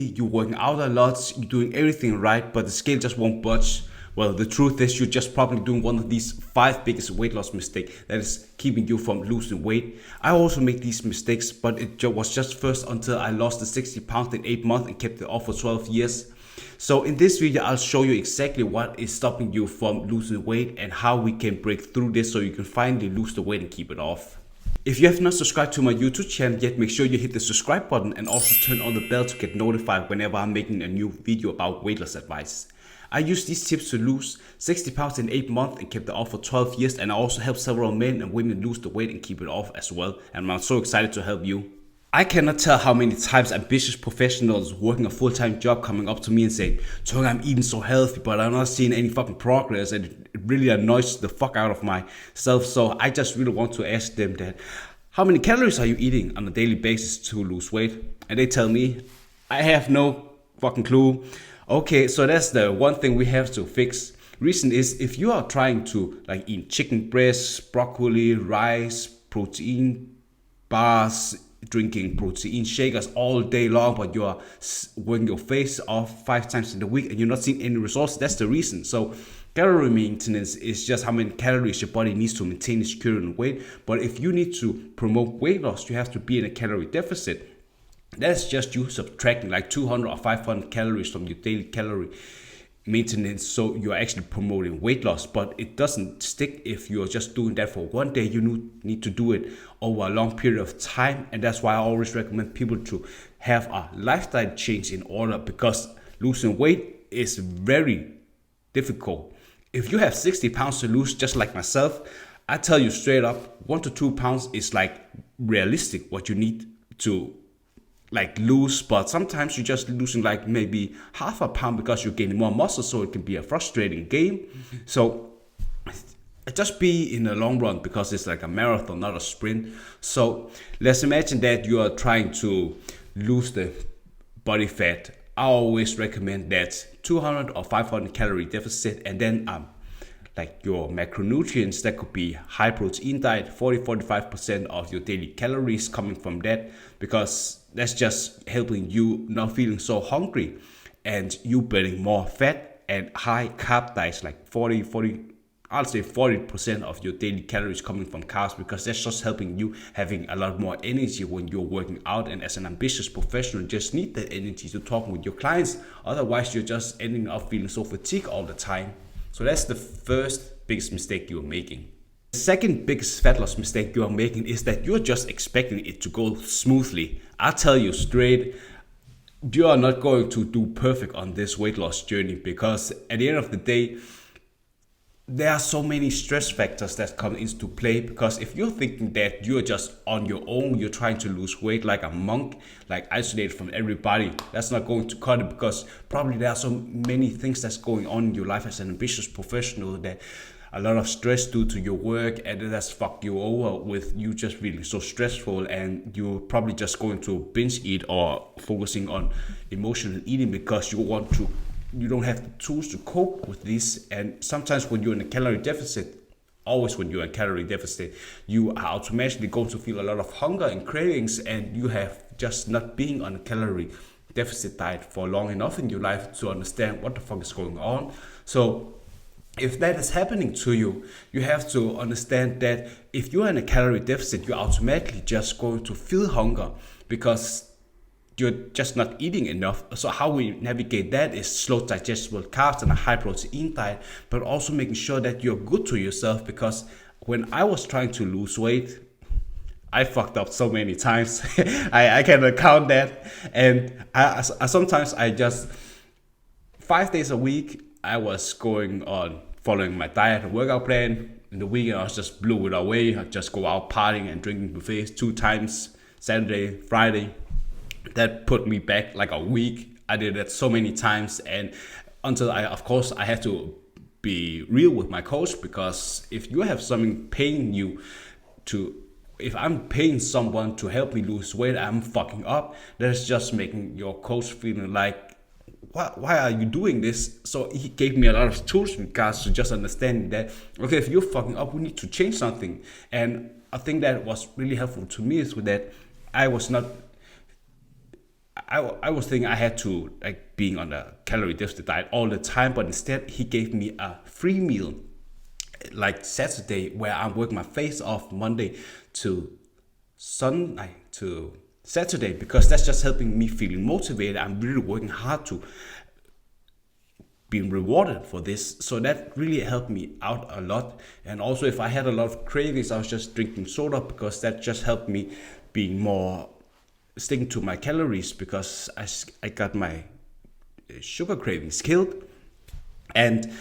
You're working out a lot, you're doing everything right, but the scale just won't budge. Well, the truth is you're just probably doing one of these 5 biggest weight loss mistakes that is keeping you from losing weight. I also make these mistakes, but it was just first until I lost the 60 pounds in 8 months and kept it off for 12 years. So in this video, I'll show you exactly what is stopping you from losing weight and how we can break through this so you can finally lose the weight and keep it off. If you have not subscribed to my YouTube channel yet, make sure you hit the subscribe button and also turn on the bell to get notified whenever I'm making a new video about weight loss advice. I use these tips to lose 60 pounds in 8 months and kept it off for 12 years, and I also help several men and women lose the weight and keep it off as well, and I'm so excited to help you. I cannot tell how many times ambitious professionals working a full-time job coming up to me and saying, Tuan, I'm eating so healthy, but I'm not seeing any fucking progress, and it really annoys the fuck out of myself. So I just really want to ask them that, how many calories are you eating on a daily basis to lose weight? And they tell me, I have no fucking clue. Okay, so that's the one thing we have to fix. Reason is, if you are trying to eat chicken breast, broccoli, rice, protein bars, drinking protein shakers all day long, but you are working your face off 5 times in the week and you're not seeing any results, that's the reason. So calorie maintenance is just how many calories your body needs to maintain its current weight. But if you need to promote weight loss, you have to be in a calorie deficit. That's just you subtracting 200 or 500 calories from your daily calorie maintenance, so you're actually promoting weight loss. But it doesn't stick if you're just doing that for one day. You need to do it over a long period of time, and that's why I always recommend people to have a lifestyle change in order, because losing weight is very difficult. If you have 60 pounds to lose, just like myself, I tell you straight up, 1 to 2 pounds is realistic what you need to lose. But sometimes you're just losing maybe half a pound because you're gaining more muscle, so it can be a frustrating game. So just be in the long run, because it's like a marathon, not a sprint. So let's imagine that you are trying to lose the body fat. I always recommend that 200 or 500 calorie deficit, and then your macronutrients, that could be high protein diet, 40-45% of your daily calories coming from that, because that's just helping you not feeling so hungry, and you burning more fat, and high carb diets like 40% of your daily calories coming from carbs, because that's just helping you having a lot more energy when you're working out. And as an ambitious professional, you just need that energy to talk with your clients. Otherwise, you're just ending up feeling so fatigued all the time. So that's the first biggest mistake you're making. The second biggest fat loss mistake you are making is that you're just expecting it to go smoothly. I tell you straight, you are not going to do perfect on this weight loss journey, because at the end of the day, there are so many stress factors that come into play. Because if you're thinking that you're just on your own, you're trying to lose weight like a monk, isolated from everybody, that's not going to cut it, because probably there are so many things that's going on in your life as an ambitious professional, that a lot of stress due to your work, and that's fucked you over with you just feeling so stressful, and you're probably just going to binge eat or focusing on emotional eating because you don't have the tools to cope with this. And sometimes when you're in a calorie deficit, always when you're in a calorie deficit, you are automatically going to feel a lot of hunger and cravings, and you have just not been on a calorie deficit diet for long enough in your life to understand what the fuck is going on. So if that is happening to you, you have to understand that if you're in a calorie deficit, you're automatically just going to feel hunger, because you're just not eating enough. So how we navigate that is slow digestible carbs and a high protein diet, but also making sure that you're good to yourself. Because when I was trying to lose weight, I fucked up so many times. I cannot count that. And I sometimes I just 5 days a week I was going on following my diet and workout plan. In the weekend I just blew it away. I just go out partying and drinking buffets 2 times, Saturday, Friday. That put me back a week. I did that so many times, and until I had to be real with my coach, because if you have something paying you if I'm paying someone to help me lose weight, I'm fucking up. That's just making your coach feeling like, why are you doing this? So he gave me a lot of tools in regards to just understanding that, okay, if you're fucking up, we need to change something. And I think that was really helpful to me is with that I was not I was thinking I had to like being on a calorie deficit diet all the time, but instead he gave me a free meal like Saturday where I'm working my face off Monday to Sunday to Saturday, because that's just helping me feeling motivated. I'm really working hard to being rewarded for this. So that really helped me out a lot. And also if I had a lot of cravings, I was just drinking soda, because that just helped me being more sticking to my calories, because I got my sugar cravings killed. And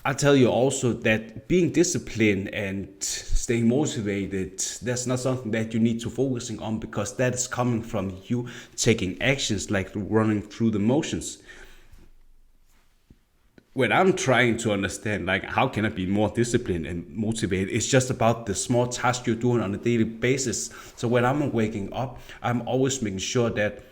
I tell you also that being disciplined and staying motivated, that's not something that you need to focusing on, because that is coming from you taking actions like running through the motions. When I'm trying to understand like how can I be more disciplined and motivated, it's just about the small tasks you're doing on a daily basis. So when I'm waking up, I'm always making sure that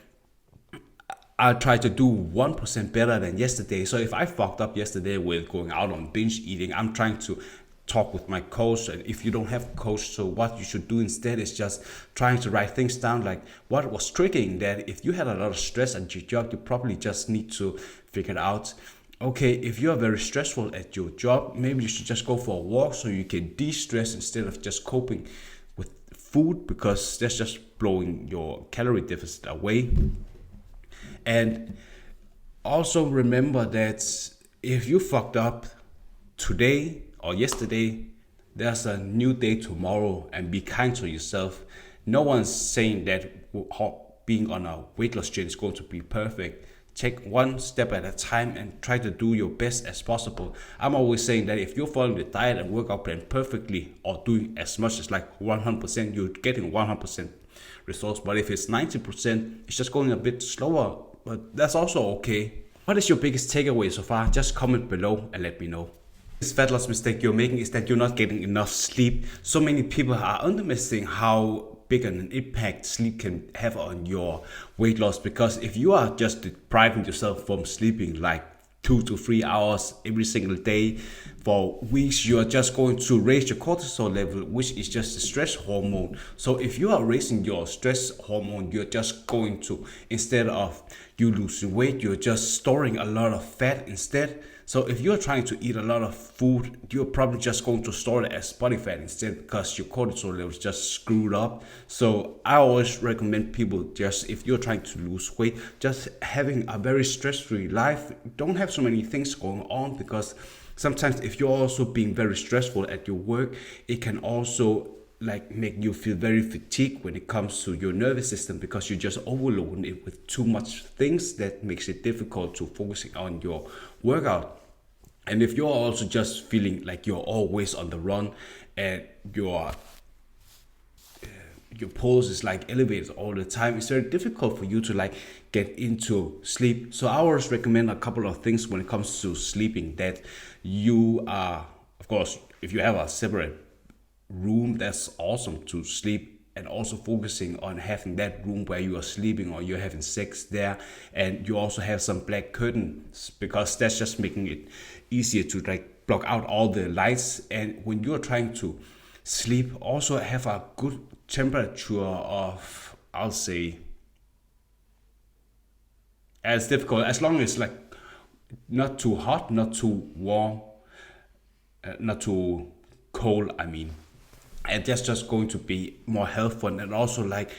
I try to do 1% better than yesterday. So if I fucked up yesterday with going out on binge eating, I'm trying to talk with my coach. And if you don't have a coach, so what you should do instead is just trying to write things down, like what was triggering that. If you had a lot of stress at your job, you probably just need to figure out, okay, if you're very stressful at your job, maybe you should just go for a walk so you can de-stress instead of just coping with food, because that's just blowing your calorie deficit away. And also remember that if you fucked up today or yesterday, there's a new day tomorrow, and be kind to yourself. No one's saying that being on a weight loss journey is going to be perfect. Take one step at a time and try to do your best as possible. I'm always saying that if you're following the diet and workout plan perfectly, or doing as much as like 100%, you're getting 100% results. But if it's 90%, it's just going a bit slower, but that's also okay. What is your biggest takeaway so far? Just comment below and let me know. This fat loss mistake you're making is that you're not getting enough sleep. So many people are underestimating how big an impact sleep can have on your weight loss, because if you are just depriving yourself from sleeping like 2 to 3 hours every single day for weeks, you are just going to raise your cortisol level, which is just a stress hormone. So if you are raising your stress hormone, you're just going to, instead of you losing weight, you're just storing a lot of fat instead. So if you're trying to eat a lot of food, you're probably just going to store it as body fat instead, because your cortisol level is just screwed up. So I always recommend people, just if you're trying to lose weight, just having a very stress-free life. Don't have so many things going on, because sometimes if you're also being very stressful at your work, it can also like make you feel very fatigued when it comes to your nervous system, because you're just overloading it with too much things that makes it difficult to focusing on your workout. And if you're also just feeling like you're always on the run and your pulse is like elevated all the time, it's very difficult for you to like get into sleep. So I always recommend a couple of things when it comes to sleeping, that you are, of course, if you have a separate room, that's awesome to sleep, and also focusing on having that room where you are sleeping or you're having sex there, and you also have some black curtains, because that's just making it easier to like block out all the lights. And when you're trying to sleep, also have a good temperature of, I'll say, as difficult as long as like not too hot, not too warm, not too cold, I mean. And that's just going to be more helpful. And also like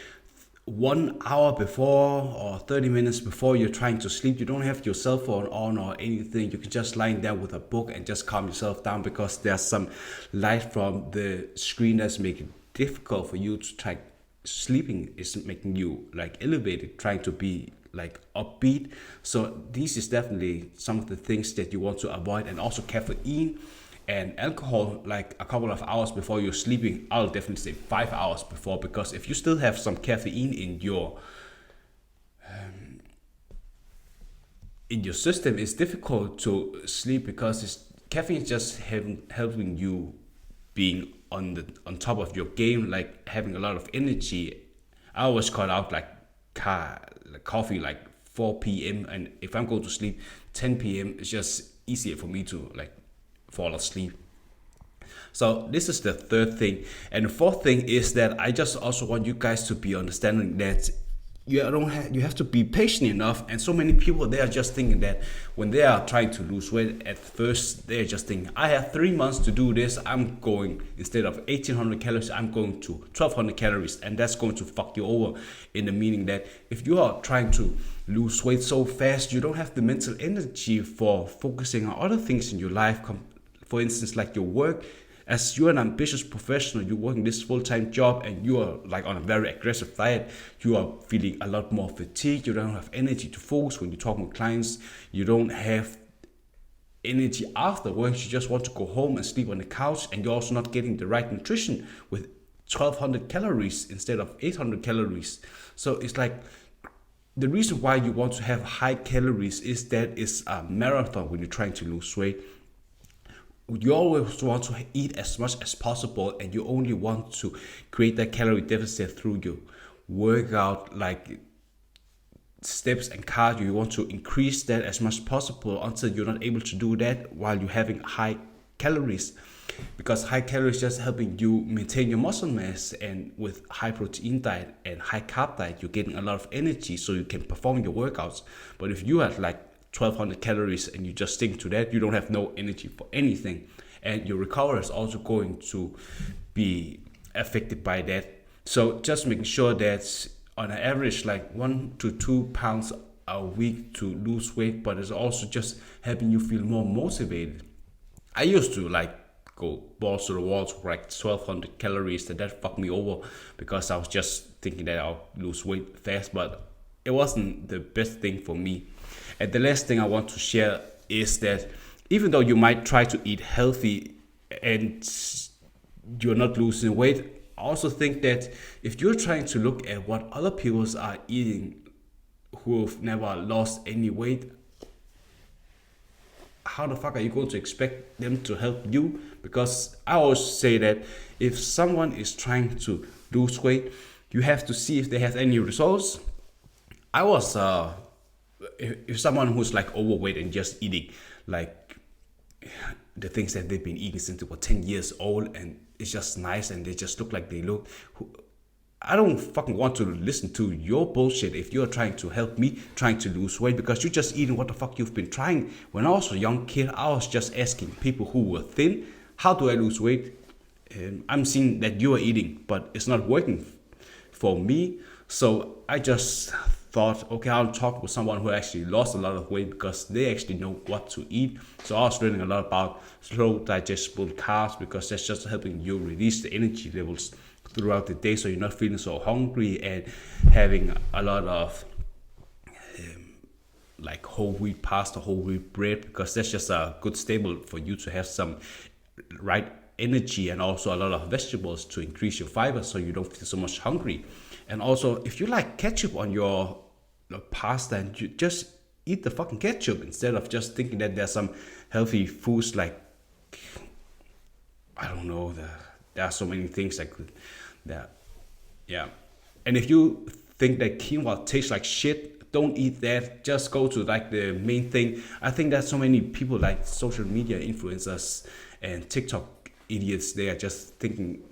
1 hour before or 30 minutes before you're trying to sleep, you don't have your cell phone on or anything. You can just lie there with a book and just calm yourself down, because there's some light from the screen that's making it difficult for you to try sleeping, is making you like elevated, trying to be like upbeat. So this is definitely some of the things that you want to avoid. And also caffeine and alcohol like a couple of hours before you're sleeping. I'll definitely say 5 hours before, because if you still have some caffeine in your system, it's difficult to sleep, because caffeine is just helping you being on top of your game, like having a lot of energy. I always cut out like coffee like 4 p.m. and if I'm going to sleep 10 p.m. it's just easier for me to like fall asleep. So this is the third thing. And the fourth thing is that I just also want you guys to be understanding that you have to be patient enough. And so many people, they are just thinking that when they are trying to lose weight, at first they're just thinking, I have 3 months to do this. I'm going, instead of 1800 calories, I'm going to 1200 calories, and that's going to fuck you over, in the meaning that if you are trying to lose weight so fast, you don't have the mental energy for focusing on other things in your life. For instance, like your work. As you're an ambitious professional, you're working this full-time job and you are like on a very aggressive diet, you are feeling a lot more fatigued, you don't have energy to focus when you're talking with clients, you don't have energy after work, you just want to go home and sleep on the couch, and you're also not getting the right nutrition with 1200 calories instead of 800 calories. So it's like, the reason why you want to have high calories is that it's a marathon when you're trying to lose weight. You always want to eat as much as possible, and you only want to create that calorie deficit through your workout, like steps and cardio. You want to increase that as much as possible until you're not able to do that while you're having high calories, because high calories just helping you maintain your muscle mass, and with high protein diet and high carb diet, you're getting a lot of energy so you can perform your workouts. But if you have like 1200 calories and you just stick to that, you don't have no energy for anything, and your recovery is also going to be affected by that. So just making sure that on an average like 1 to 2 pounds a week to lose weight, but it's also just helping you feel more motivated. I used to like go balls to the walls for like 1200 calories, and that fucked me over because I was just thinking that I'll lose weight fast, but it wasn't the best thing for me. And the last thing I want to share is that even though you might try to eat healthy and you're not losing weight, I also think that if you're trying to look at what other people are eating who've never lost any weight, how the fuck are you going to expect them to help you? Because I always say that if someone is trying to lose weight, you have to see if they have any results. I was if someone who's like overweight and just eating like the things that they've been eating since they were 10 years old, and it's just nice and they just look like they look, I don't fucking want to listen to your bullshit if you're trying to help me trying to lose weight, because you're just eating what the fuck you've been trying. When I was a young kid, I was just asking people who were thin, how do I lose weight? I'm seeing that you are eating, but it's not working for me. So I just thought, okay, I'll talk with someone who actually lost a lot of weight because they actually know what to eat. So I was learning a lot about slow digestible carbs, because that's just helping you release the energy levels throughout the day, so you're not feeling so hungry, and having a lot of like whole wheat pasta, whole wheat bread, because that's just a good staple for you to have some right energy, and also a lot of vegetables to increase your fiber so you don't feel so much hungry. And also, if you like ketchup on your pasta, and you just eat the fucking ketchup instead of just thinking that there's some healthy foods like, I don't know, there are so many things that could, that, yeah. And if you think that quinoa tastes like shit, don't eat that. Just go to like the main thing. I think that so many people like social media influencers and TikTok idiots, they are just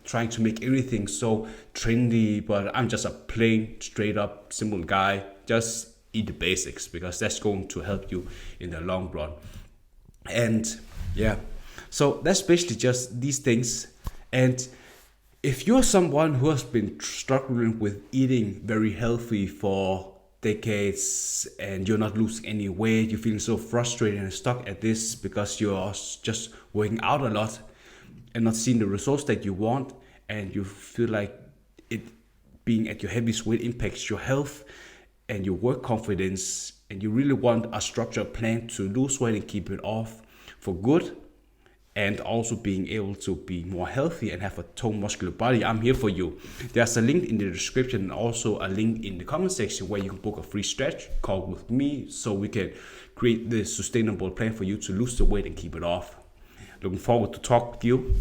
trying to make everything so trendy, but I'm just a plain, straight up, simple guy. Just eat the basics, because that's going to help you in the long run. And yeah, so that's basically just these things. And if you're someone who has been struggling with eating very healthy for decades and you're not losing any weight, you're feeling so frustrated and stuck at this because you're just working out a lot and not seeing the results that you want, and you feel like it being at your heaviest weight impacts your health and your work confidence, and you really want a structured plan to lose weight and keep it off for good, and also being able to be more healthy and have a toned muscular body, I'm here for you. There's a link in the description and also a link in the comment section where you can book a free stretch call with me, so we can create the sustainable plan for you to lose the weight and keep it off. Looking forward to talk with you.